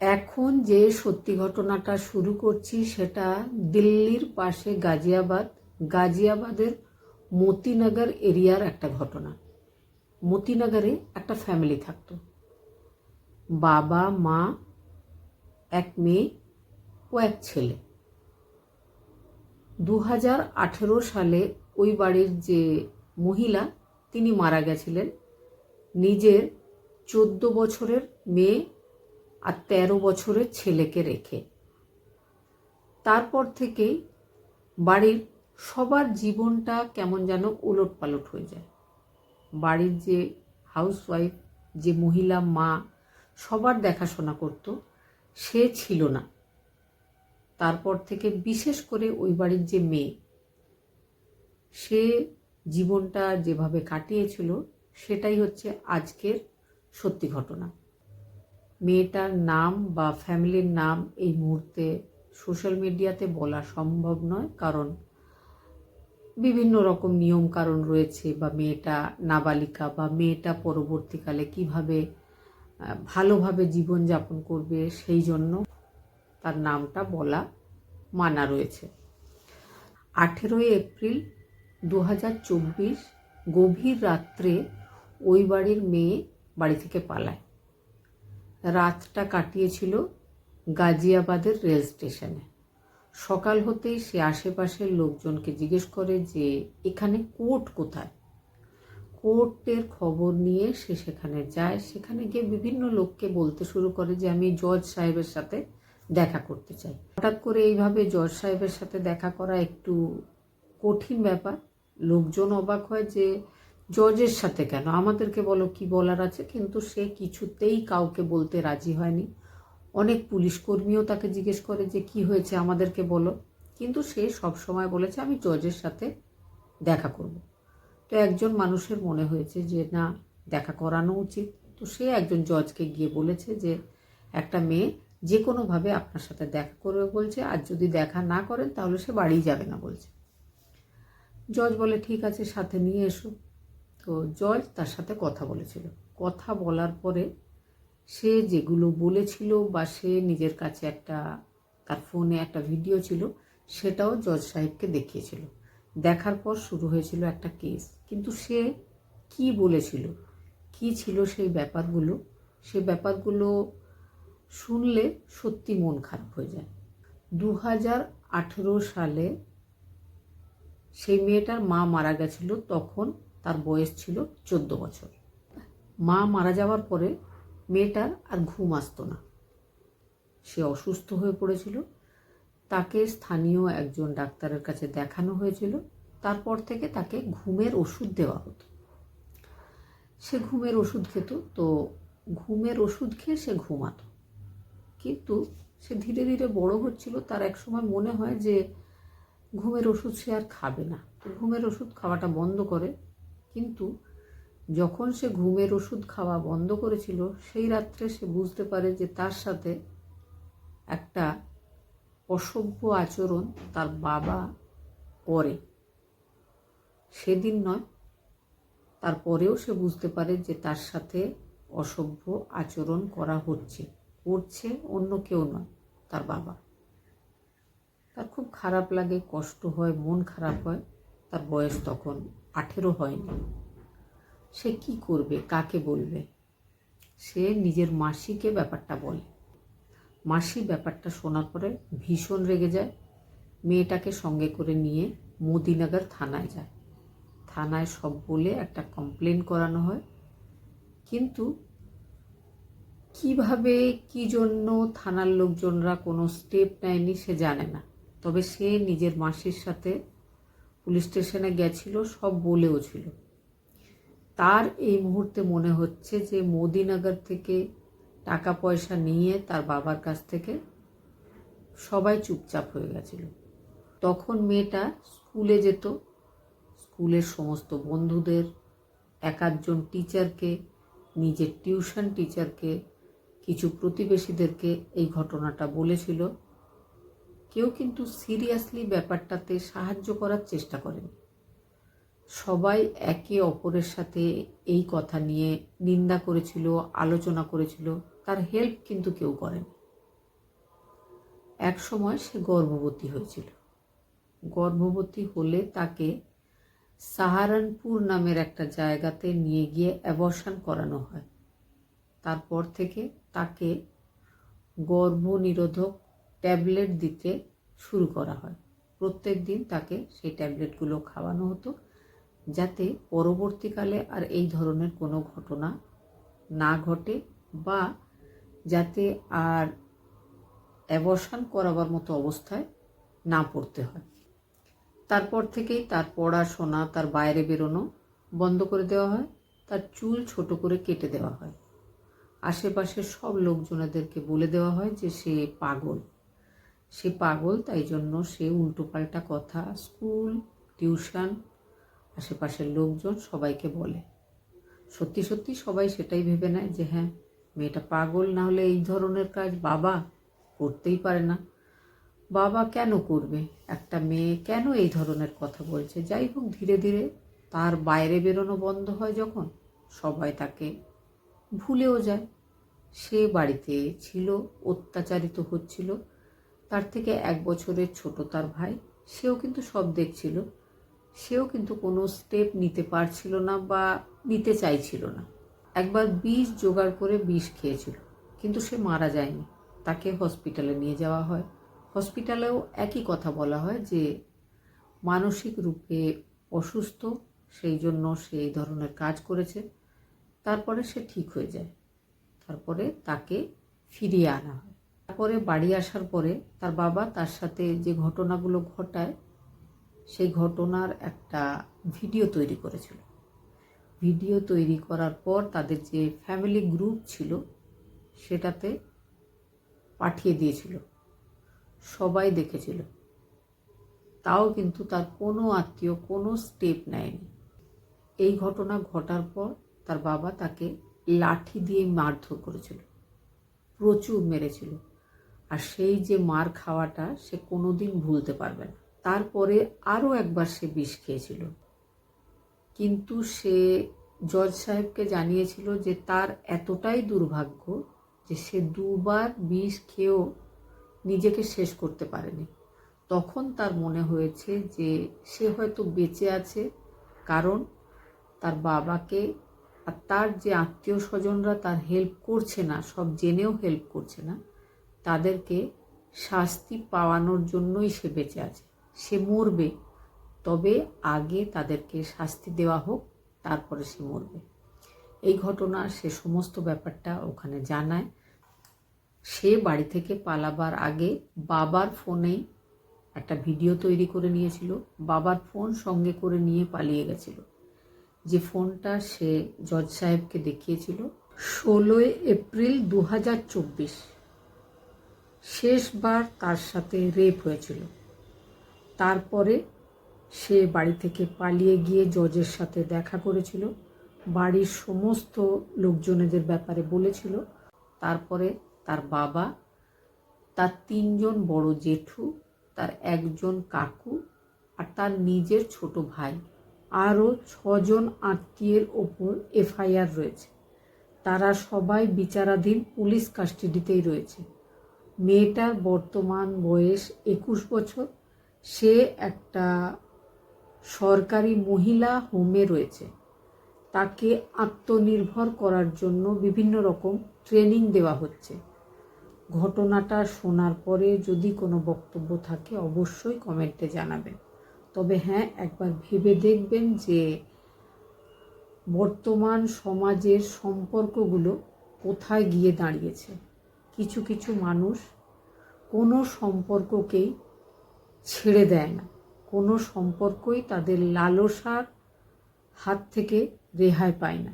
এখন যে সত্যি ঘটনাটা শুরু করছি সেটা দিল্লির পাশে গাজিয়াবাদের মতিনগর এরিয়ার একটা ঘটনা। মতিনগরে একটা ফ্যামিলি থাকতো, বাবা মা, এক মেয়ে ও এক ছেলে। 2018 সালে ওই বাড়ির যে মহিলা তিনি মারা গেছিলেন নিজের 14 বছরের মেয়ে আর 13 বছরের ছেলেকে রেখে। তারপর থেকেই বাড়ির সবার জীবনটা কেমন যেন ওলটপালট হয়ে যায়। বাড়ির যে হাউসওয়াইফ, যে মহিলা মা সবার দেখাশোনা করত, সে ছিল না। তারপর থেকে বিশেষ করে ওই বাড়ির যে মেয়ে, সে জীবনটা যেভাবে কাটিয়েছিল সেটাই হচ্ছে আজকের সত্যি ঘটনা। মেয়েটার নাম বা ফ্যামিলির নাম এই মুহূর্তে সোশ্যাল মিডিয়াতে বলা সম্ভব নয়, কারণ বিভিন্ন রকম নিয়ম কারণ রয়েছে, বা মেয়েটা নাবালিকা, বা মেয়েটা পরবর্তীকালে কিভাবে ভালোভাবে জীবনযাপন করবে সেই জন্য তার নামটা বলা মানা রয়েছে। 18 এপ্রিল 2024 গভীর রাত্রে ওই বাড়ির মেয়ে বাড়ি থেকে পালায়। রাতটা কাটিয়েছিল গাজিয়াবাদের রেল স্টেশনে। সকাল হতেই সে আশেপাশের লোকজনকে জিজ্ঞেস করে যে এখানে কোর্ট কোথায়। কোর্টের খবর নিয়ে সে সেখানে যায়। সেখানে গিয়ে বিভিন্ন লোককে বলতে শুরু করে যে আমি জজ সাহেবের সাথে দেখা করতে চাই। হঠাৎ করে এইভাবে জজ সাহেবের সাথে দেখা করা একটু কঠিন ব্যাপার। লোকজন অবাক হয় যে জজের সাথে কেন, আমাদেরকে বলো কি বলার আছে। কিন্তু সে কিছুতেই কাউকে বলতে রাজি হয়নি। অনেক পুলিশ কর্মীও তাকে জিজ্ঞেস করে যে কি হয়েছে আমাদেরকে বলো, কিন্তু সে সবসময় বলেছে আমি জজের সাথে দেখা করব। তো একজন মানুষের মনে হয়েছে যে না, দেখা করানো উচিত। তো সে একজন জজকে গিয়ে বলেছে যে একটা মেয়ে যে কোনোভাবে আপনার সাথে দেখা করবে বলছে, আর যদি দেখা না করেন তাহলে সে বাড়ি যাবে না বলছে। জজ বলে ঠিক আছে, সাথে নিয়ে এসো। তো জজ তার সাথে কথা বলেছিল। কথা বলার পরে সে যেগুলো বলেছিল, বা সে নিজের কাছে একটা তার ফোনে একটা ভিডিও ছিল, সেটাও জজ সাহেবকে দেখিয়েছিল। দেখার পর শুরু হয়েছিল একটা কেস। কিন্তু সে কি বলেছিল, কি ছিল সেই ব্যাপারগুলো শুনলে সত্যি মন খারাপ হয়ে যায়। 2018 সালে সেই মেয়েটার মা মারা গেছিল, তখন তার বয়স ছিল 14 বছর। মা মারা যাওয়ার পরে মেয়েটার আর ঘুম আসতো না। সে অসুস্থ হয়ে পড়েছিল। তাকে স্থানীয় একজন ডাক্তারের কাছে দেখানো হয়েছিল। তারপর থেকে তাকে ঘুমের ওষুধ দেওয়া হতো। সে ঘুমের ওষুধ খেত। তো ঘুমের ওষুধ খেয়ে সে ঘুমাতো। কিন্তু সে ধীরে ধীরে বড় হচ্ছিল। তার এক সময় মনে হয় যে ঘুমের ওষুধ সে আর খাবে না। তো ঘুমের ওষুধ খাওয়াটা বন্ধ করে। কিন্তু যখন সে ঘুমের ওষুধ খাওয়া বন্ধ করেছিল, সেই রাত্রে সে বুঝতে পারে যে তার সাথে একটা অসভ্য আচরণ তার বাবা করে। সেদিন নয়, তারপরেও সে বুঝতে পারে যে তার সাথে অসভ্য আচরণ করা করছে অন্য কেউ নয়, তার বাবা। তার খুব খারাপ লাগে, কষ্ট হয়, মন খারাপ হয়। তার বয়স তখন 18 হয়নি। সে কি করবে, কাকে বলবে? সে নিজের মাসিকে ব্যাপারটা বলে। মাসি ব্যাপারটা শোনার পরে ভীষণ রেগে যায়। মেয়েটাকে সঙ্গে করে নিয়ে মতিনগর থানায় যায়। থানায় সব বলে একটা কমপ্লেন করানো হয়। কিন্তু কিভাবে, কি জন্য থানার লোকজনরা কোনো স্টেপ নেয়নি সে জানে না। তবে সে নিজের মাসির সাথে পুলিশ স্টেশনে গেছিল, সব বলেও ছিল। তার এই মুহূর্তে মনে হচ্ছে যে মতিনগর থেকে টাকা পয়সা নিয়ে তার বাবার কাছ থেকে সবাই চুপচাপ হয়ে গেছিল। তখন মেয়েটা স্কুলে যেত। স্কুলের সমস্ত বন্ধুদের, এক আধজন টিচারকে, নিজের টিউশন টিচারকে, কিছু প্রতিবেশীদেরকে এই ঘটনাটা বলেছিল। কেউ কিন্তু সিরিয়াসলি ব্যাপারটাতে সাহায্য করার চেষ্টা করেনি। সবাই একে অপরের সাথে এই কথা নিয়ে নিন্দা করেছিল, আলোচনা করেছিল। তার হেল্প কিন্তু কেউ করেনি। এক সময় সে গর্ভবতী হয়েছিল। গর্ভবতী হলে তাকে সাহারানপুর নামের একটা জায়গাতে নিয়ে গিয়ে অ্যাবর্শন করানো হয়। তারপর থেকে তাকে গর্ভনিরোধক ট্যাবলেট দিতে শুরু করা হয়। প্রত্যেক দিন তাকে সেই ট্যাবলেটগুলো খাওয়ানো হতো, যাতে পরবর্তীকালে আর এই ধরনের কোনো ঘটনা না ঘটে বা যাতে আর অ্যাবর্শন করাবার মতো অবস্থায় না পড়তে হয়। তারপর থেকেই তার পড়াশোনা, তার বাইরে বেরোনো বন্ধ করে দেওয়া হয়। তার চুল ছোট করে কেটে দেওয়া হয়। আশেপাশের সব লোকজনেদেরকে বলে দেওয়া হয় যে সে পাগল। সে পাগল, তাই জন্য সে উল্টোপাল্টা কথা স্কুল, টিউশন, আশেপাশের লোকজন সবাইকে বলে। সত্যি সত্যি সবাই সেটাই ভেবে নেয় যে হ্যাঁ, মেয়েটা পাগল, না হলে এই ধরনের কাজ বাবা করতেই পারে না। বাবা কেন করবে? একটা মেয়ে কেন এই ধরনের কথা বলছে? যাই হোক, ধীরে ধীরে তার বাইরে বেরোনো বন্ধ হয় যখন, সবাই তাকে ভুলেও যায়। সে বাড়িতে ছিল, অত্যাচারিত হচ্ছিল। তার থেকে 1 বছরের ছোট তার ভাই, সেও কিন্তু সব দেখছিল। সেও কিন্তু কোনো স্টেপ নিতে পারছিল না বা নিতে চাইছিল না। একবার বিষ জোগাড় করে বিষ খেয়েছিল, কিন্তু সে মারা যায়নি। তাকে হসপিটালে নিয়ে যাওয়া হয়। হসপিটালেও একই কথা বলা হয় যে মানসিক রূপে অসুস্থ, সেই জন্য সে এই ধরনের কাজ করেছে। তারপরে সে ঠিক হয়ে যায়। তারপরে তাকে ফিরিয়ে আনা হয়। তারপরে বাড়ি আসার পরে তার বাবা তার সাথে যে ঘটনাগুলো ঘটায়, সেই ঘটনার একটা ভিডিও তৈরি করেছিল। ভিডিও তৈরি করার পর তাদের যে ফ্যামিলি গ্রুপ ছিল সেটাতে পাঠিয়ে দিয়েছিল। সবাই দেখেছিল, তাও কিন্তু তার কোনো আত্মীয় কোনো স্টেপ নেয়নি। এই ঘটনা ঘটার পর তার বাবা তাকে লাঠি দিয়ে মারধর করেছিল, প্রচুর মেরেছিল। আর সেই যে মার খাওয়াটা সে কোনোদিন ভুলতে পারবে না। তারপরে আরও একবার সে বিষ খেয়েছিল, কিন্তু সে জজ সাহেবকে জানিয়েছিল যে তার এতটাই দুর্ভাগ্য যে সে 2বার বিষ খেয়েও নিজেকে শেষ করতে পারেনি। তখন তার মনে হয়েছে যে সে হয়তো বেঁচে আছে, কারণ তার বাবাকে আর তার যে আত্মীয় স্বজনরা তার হেল্প করছে না, সব জেনেও হেল্প করছে না, তাদেরকে শাস্তি পাওয়ানোর জন্যই সে বেঁচে আছে। সে মরবে, তবে আগে তাদেরকে শাস্তি দেওয়া হোক, তারপরে সে মরবে। এই ঘটনা সে সমস্ত ব্যাপারটা ওখানে জানায়। সে বাড়ি থেকে পালাবার আগে বাবার ফোনেই একটা ভিডিও তৈরি করে নিয়েছিল। বাবার ফোন সঙ্গে করে নিয়ে পালিয়ে গেছিল, যে ফোনটা সে জজ সাহেবকে দেখিয়েছিল। 16 এপ্রিল 2024 শেষবার তার সাথে রেপ হয়েছিল। তারপরে সে বাড়ি থেকে পালিয়ে গিয়ে জজের সাথে দেখা করেছিল, বাড়ির সমস্ত লোকজনেদের ব্যাপারে বলেছিল। তারপরে তার বাবা, তার 3 জন বড় জেঠু, তার 1 জন কাকু আর তার নিজের ছোট ভাই, আরও 6 জন আত্মীয়ের ওপর এফআইআর রয়েছে। তারা সবাই বিচারাধীন পুলিশ কাস্টাডিতেই রয়েছে। মেয়েটার বর্তমান বয়স 21 বছর। সে একটা সরকারি মহিলা হোমে রয়েছে। তাকে আত্মনির্ভর করার জন্য বিভিন্ন রকম ট্রেনিং দেওয়া হচ্ছে। ঘটনাটা শোনার পরে যদি কোনো বক্তব্য থাকে অবশ্যই কমেন্টে জানাবেন। তবে হ্যাঁ, একবার ভেবে দেখবেন যে বর্তমান সমাজের সম্পর্কগুলো কোথায় গিয়ে দাঁড়িয়েছে। কিছু কিছু মানুষ কোনো সম্পর্ককেই ছেড়ে দেয় না, কোনো সম্পর্কই তাদের লালসার হাত থেকে রেহাই পায় না।